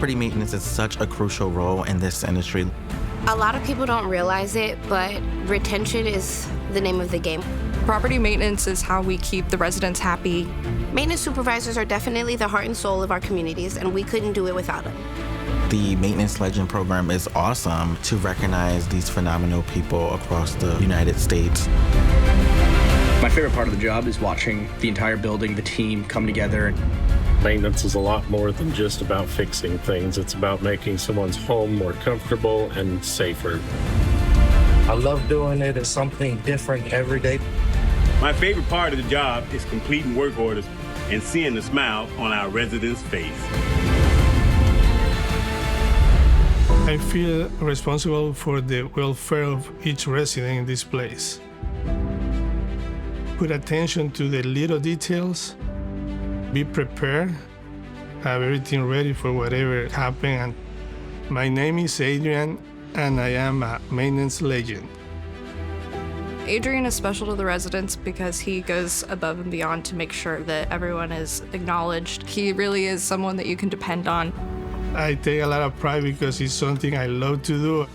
Property maintenance is such a crucial role in this industry. A lot of people don't realize it, but retention is the name of the game. Property maintenance is how we keep the residents happy. Maintenance supervisors are definitely the heart and soul of our communities, and we couldn't do it without them. The Maintenance Legend program is awesome to recognize these phenomenal people across the United States. My favorite part of the job is watching the entire building, the team come together. Maintenance is a lot more than just about fixing things. It's about making someone's home more comfortable and safer. I love doing it. It's something different every day. My favorite part of the job is completing work orders and seeing the smile on our residents' face. I feel responsible for the welfare of each resident in this place. Put attention to the little details, be prepared, have everything ready for whatever happens. My name is Adrian, and I am a maintenance legend. Adrian is special to the residents because he goes above and beyond to make sure that everyone is acknowledged. He really is someone that you can depend on. I take a lot of pride because it's something I love to do.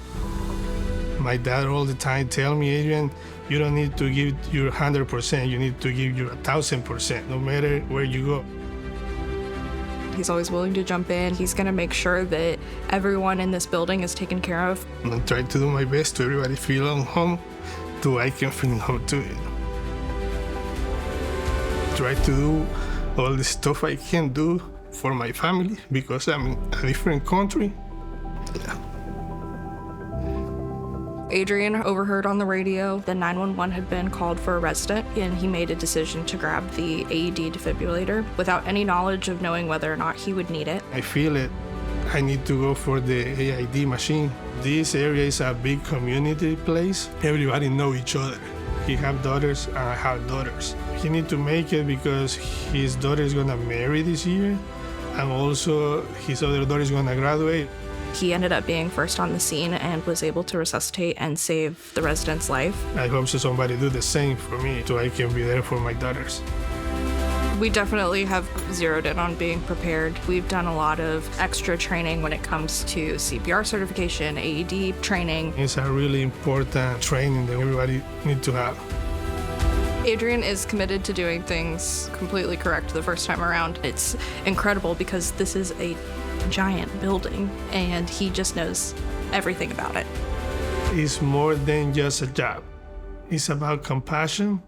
My dad all the time tell me, Adrian, you don't need to give your 100%, you need to give your 1,000%, no matter where you go. He's always willing to jump in. He's gonna make sure that everyone in this building is taken care of. I try to do my best to everybody feel at home, so I can feel home too. Try to do all the stuff I can do for my family because I'm in a different country. Adrian overheard on the radio that 911 had been called for a resident, and he made a decision to grab the AED defibrillator without any knowledge of knowing whether or not he would need it. I feel it. I need to go for the AED machine. This area is a big community place. Everybody know each other. He have daughters and I have daughters. He need to make it because his daughter is gonna marry this year, and also his other daughter is gonna graduate. He ended up being first on the scene and was able to resuscitate and save the resident's life. I hope so somebody do the same for me so I can be there for my daughters. We definitely have zeroed in on being prepared. We've done a lot of extra training when it comes to CPR certification, AED training. It's a really important training that everybody need to have. Adrian is committed to doing things completely correct the first time around. It's incredible because this is a giant building and he just knows everything about it. It's more than just a job. It's about compassion,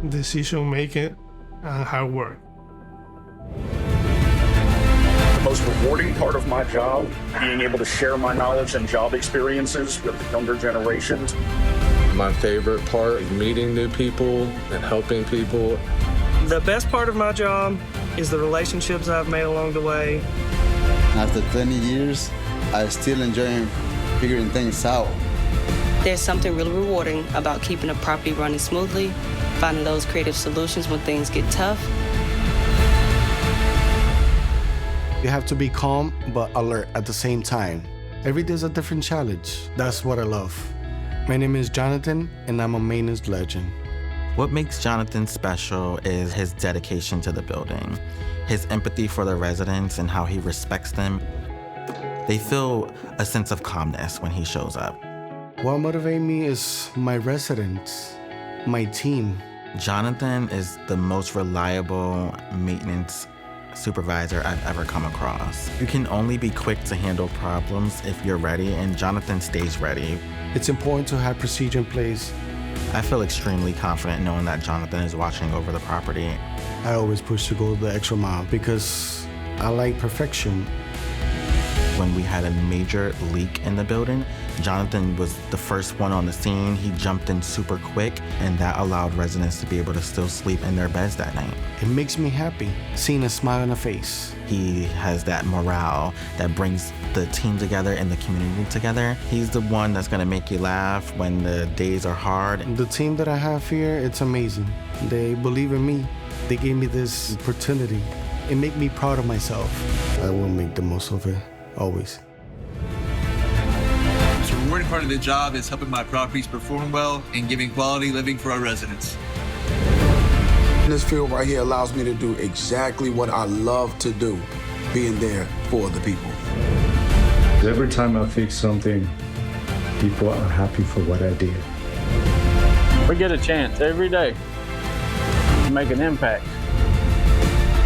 decision making, and hard work. The most rewarding part of my job, being able to share my knowledge and job experiences with the younger generations. My favorite part is meeting new people and helping people. The best part of my job is the relationships I've made along the way. After 20 years, I still enjoy figuring things out. There's something really rewarding about keeping a property running smoothly, finding those creative solutions when things get tough. You have to be calm but alert at the same time. Every day is a different challenge. That's what I love. My name is Jonathan, and I'm a maintenance legend. What makes Jonathan special is his dedication to the building, his empathy for the residents and how he respects them. They feel a sense of calmness when he shows up. What motivates me is my residents, my team. Jonathan is the most reliable maintenance supervisor I've ever come across. You can only be quick to handle problems if you're ready, and Jonathan stays ready. It's important to have procedure in place. I feel extremely confident knowing that Jonathan is watching over the property. I always push to go the extra mile because I like perfection. When we had a major leak in the building, Jonathan was the first one on the scene. He jumped in super quick, and that allowed residents to be able to still sleep in their beds that night. It makes me happy, seeing a smile on the face. He has that morale that brings the team together and the community together. He's the one that's gonna make you laugh when the days are hard. The team that I have here, it's amazing. They believe in me. They gave me this opportunity. It makes me proud of myself. I will make the most of it, always. The rewarding part of the job is helping my properties perform well and giving quality living for our residents. This field right here allows me to do exactly what I love to do, being there for the people. Every time I fix something, people are happy for what I did. We get a chance every day to make an impact.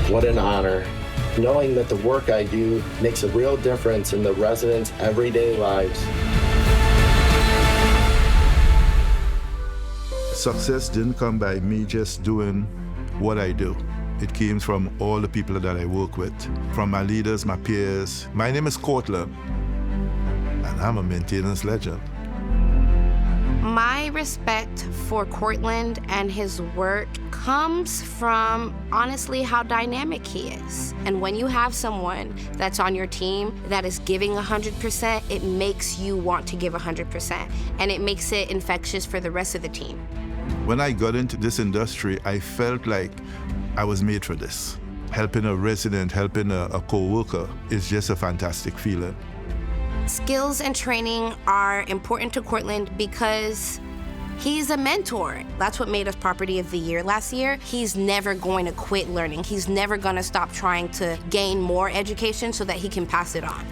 What an honor, knowing that the work I do makes a real difference in the residents' everyday lives. Success didn't come by me just doing what I do. It came from all the people that I work with, from my leaders, my peers. My name is Cortland, and I'm a maintenance legend. My respect for Cortland and his work comes from, honestly, how dynamic he is. And when you have someone that's on your team that is giving 100%, it makes you want to give 100%. And it makes it infectious for the rest of the team. When I got into this industry, I felt like I was made for this. Helping a resident, helping a co-worker is just a fantastic feeling. Skills and training are important to Cortland because he's a mentor. That's what made us Property of the Year last year. He's never going to quit learning. He's never going to stop trying to gain more education so that he can pass it on.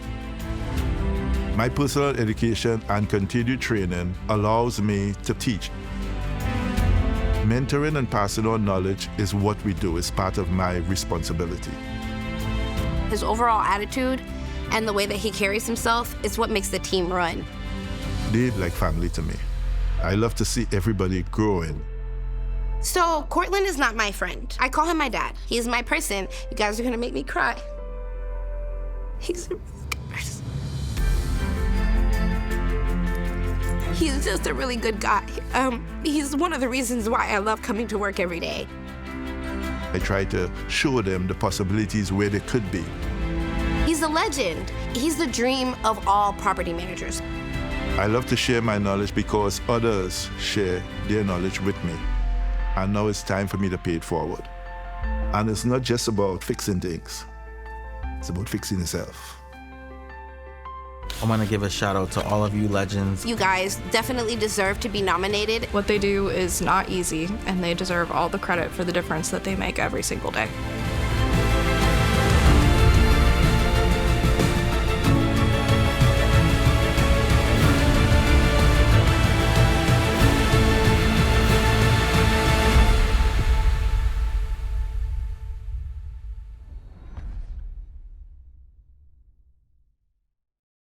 My personal education and continued training allows me to teach. Mentoring and passing on knowledge is what we do. It's part of my responsibility. His overall attitude and the way that he carries himself is what makes the team run. They're like family to me. I love to see everybody growing. So Cortland is not my friend. I call him my dad. He's my person. You guys are gonna make me cry. He's a really good person. He's just a really good guy. He's one of the reasons why I love coming to work every day. I try to show them the possibilities where they could be. He's a legend. He's the dream of all property managers. I love to share my knowledge because others share their knowledge with me. And now it's time for me to pay it forward. And it's not just about fixing things. It's about fixing yourself. I want to give a shout out to all of you legends. You guys definitely deserve to be nominated. What they do is not easy, and they deserve all the credit for the difference that they make every single day.